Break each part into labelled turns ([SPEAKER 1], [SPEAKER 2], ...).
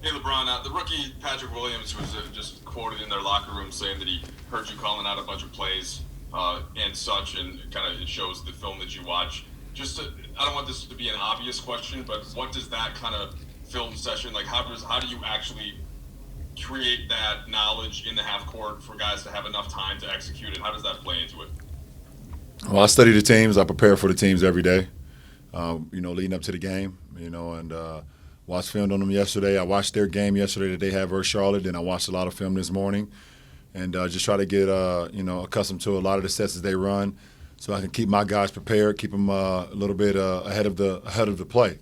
[SPEAKER 1] Hey, LeBron, the rookie Patrick Williams was just quoted in their locker room saying that he heard you calling out a bunch of plays and such, and kind of it shows the film that you watch. I don't want this to be an obvious question, but what does that kind of film session like? How do you actually create that knowledge in the half court for guys to have enough time to execute it? How does that play into it?
[SPEAKER 2] Well, I study the teams. I prepare for the teams every day. Leading up to the game. And watched film on them yesterday. I watched their game yesterday that they had versus Charlotte. Then I watched a lot of film this morning, and just try to get accustomed to a lot of the sets that they run, so I can keep my guys prepared, keep them a little bit ahead of the play.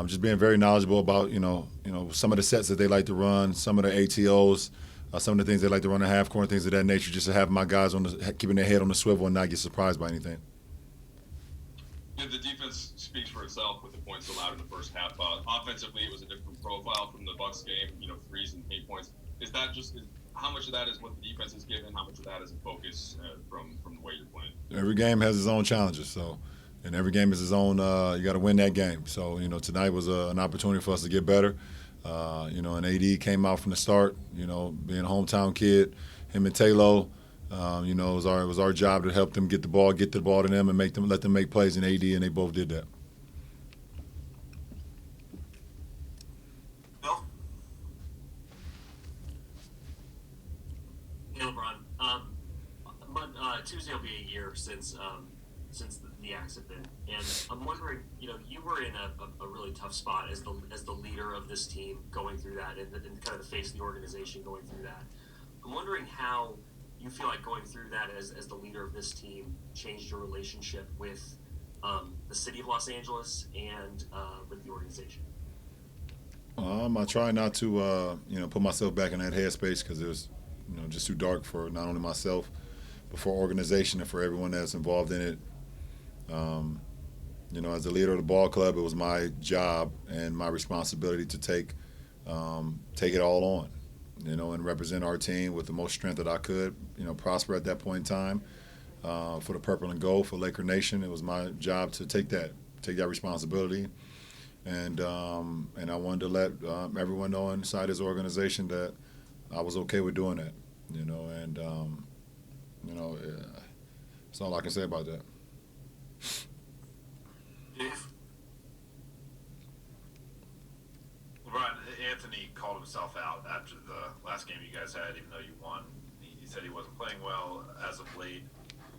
[SPEAKER 2] Just being very knowledgeable about some of the sets that they like to run, some of the ATOs, some of the things they like to run in half court, things of that nature, just to have my guys keeping their head on the swivel and not get surprised by anything.
[SPEAKER 1] Yeah, the defense speaks for itself with the points allowed in the first half. Offensively, it was a different profile from the Bucks game. Threes and 8 points. How much of that is what the defense is given? How much of that is a focus from the way you're playing?
[SPEAKER 2] Every game has its own challenges, and every game is its own. You got to win that game. So tonight was an opportunity for us to get better. And AD came out from the start. Being a hometown kid, him and Taylor. It was our job to help them get the ball to them, and let them make plays in AD, and they both did that.
[SPEAKER 3] Bill? Hey, LeBron. Tuesday will be a year since the accident, and I'm wondering, you were in a really tough spot as the leader of this team going through that, and kind of the face of the organization going through that. I'm wondering how you feel like going through that as the leader of this team changed your relationship with the city of Los Angeles and with the organization.
[SPEAKER 2] I try not to put myself back in that headspace, because it was just too dark for not only myself but for organization and for everyone that's involved in it. As the leader of the ball club, it was my job and my responsibility to take it all on, and represent our team with the most strength that I could, prosper at that point in time. For the purple and gold, for Laker Nation, it was my job to take that responsibility, and I wanted to let everyone know inside this organization that I was okay with doing that, and that's all I can say about that.
[SPEAKER 3] Dave?
[SPEAKER 4] LeBron, Anthony called himself out after the last game you guys had, even though you won. He said he wasn't playing well as of late.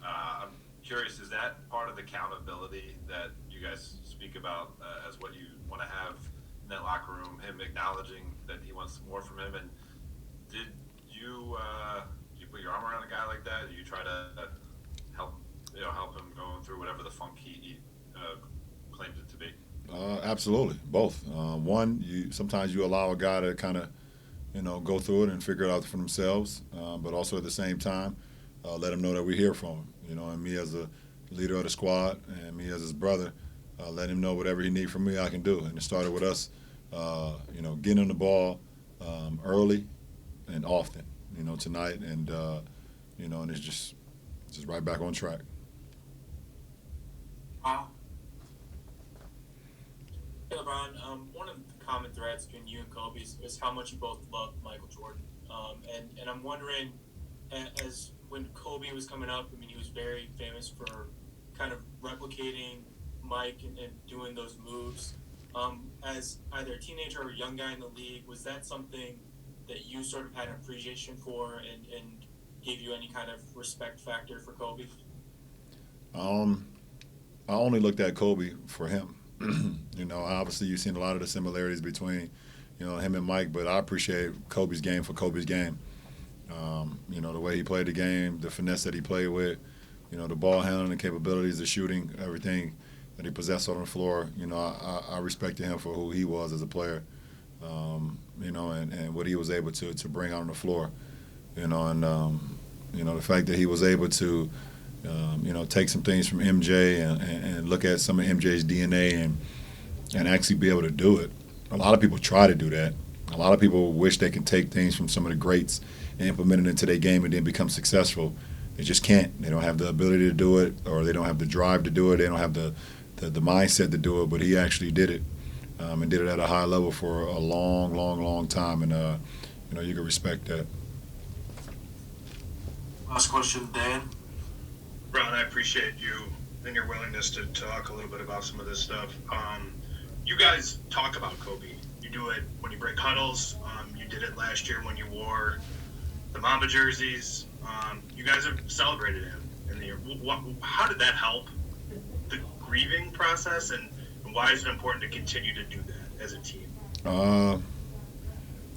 [SPEAKER 4] I'm curious, is that part of the accountability that you guys speak about as what you want to have in that locker room? Him acknowledging that he wants more from him, and did you put your arm around a guy like that? Do you try to help help him going through whatever the funk he claims it to be?
[SPEAKER 2] Absolutely, both. One, sometimes you allow a guy to kind of go through it and figure it out for themselves, but also at the same time, let him know that we're here for him. And me as a leader of the squad, and me as his brother, let him know whatever he needs from me, I can do. And it started with us, getting him the ball early and often. Tonight, and it's just right back on track.
[SPEAKER 3] Wow.
[SPEAKER 5] Hey, LeBron, one of the common threads between you and Kobe is how much you both love Michael Jordan. And I'm wondering, as when Kobe was coming up, I mean, he was very famous for kind of replicating Mike and doing those moves. As either a teenager or a young guy in the league, was that something that you sort of had an appreciation for and gave you any kind of respect factor for Kobe?
[SPEAKER 2] I only looked at Kobe for him. Obviously you've seen a lot of the similarities between, him and Mike, but I appreciate Kobe's game for Kobe's game. The way he played the game, the finesse that he played with, the ball handling, the capabilities, the shooting, everything that he possessed on the floor. I respected him for who he was as a player, and what he was able to bring out on the floor. The fact that he was able to, take some things from MJ and look at some of MJ's DNA and actually be able to do it. A lot of people try to do that. A lot of people wish they can take things from some of the greats and implement it into their game and then become successful. They just can't. They don't have the ability to do it, or they don't have the drive to do it. They don't have the mindset to do it, but he actually did it. and did it at a high level for a long time. And you can respect that.
[SPEAKER 6] Last question, Dan.
[SPEAKER 7] Ron, I appreciate you and your willingness to talk a little bit about some of this stuff. You guys talk about Kobe. You do it when you break huddles. You did it last year when you wore the Mamba jerseys. You guys have celebrated him in the year. How did that help the grieving process, and why is it important to continue to do that as a team?
[SPEAKER 2] I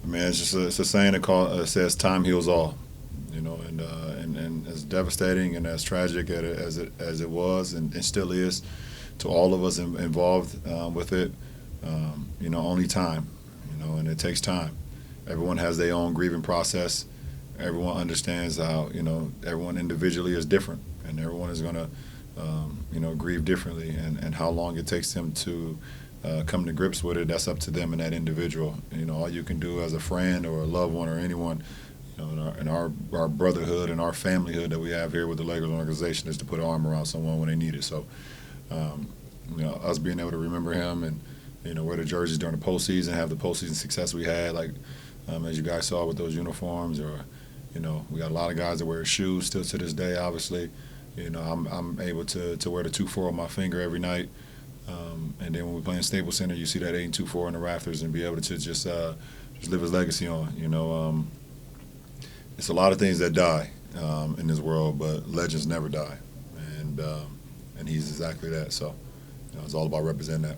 [SPEAKER 2] mean, it's a saying that says time heals all. And as devastating and as tragic as it was and still is to all of us involved with it, only time, and it takes time. Everyone has their own grieving process. Everyone understands how, everyone individually is different, and everyone is going to, grieve differently, and how long it takes them to come to grips with it, that's up to them and that individual. All you can do as a friend or a loved one or anyone, in our brotherhood and our familyhood that we have here with the Lakers organization, is to put an arm around someone when they need it. So, us being able to remember him and, wear the jerseys during the postseason, have the postseason success we had, like as you guys saw with those uniforms, or, we got a lot of guys that wear shoes still to this day, obviously. I'm able to wear the 2-4 on my finger every night. And then when we play in Staples Center, you see that 8 and 2-4 in the rafters, and be able to just live his legacy on, It's a lot of things that die in this world, but legends never die, and he's exactly that. So, it's all about representing that.